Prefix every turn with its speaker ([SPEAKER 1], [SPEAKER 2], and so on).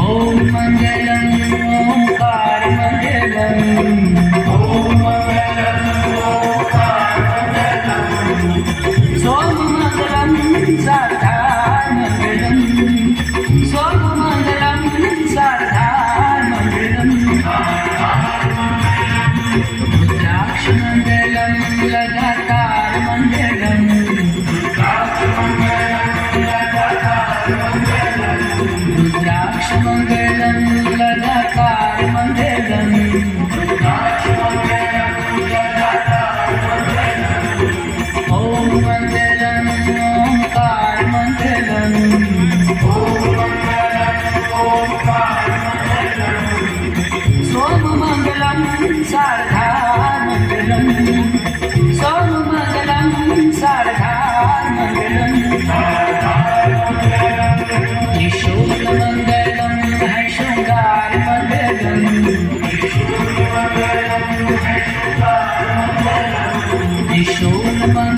[SPEAKER 1] ॐ मङ्गलम् ओङ्कार मङ्गलम् सोममङ्गलं सार्धामङ्गलम् सोममङ्गलं सार्धामङ्गलम् रुद्राक्षमङ्गलं लगातारमङ्गलम् रुद्राक्षमङ्गलं लगातारमङ्गलम् ॐ मङ्गलम् ओङ्कार मङ्गलम् सोममङ्गलं सार्धामङ्गलम् सोममङ्गलं सार्धामङ्गलम् त्रिशूलमङ्गलं शृङ्गारमङ्गलम् त्रिशूलमङ्गलं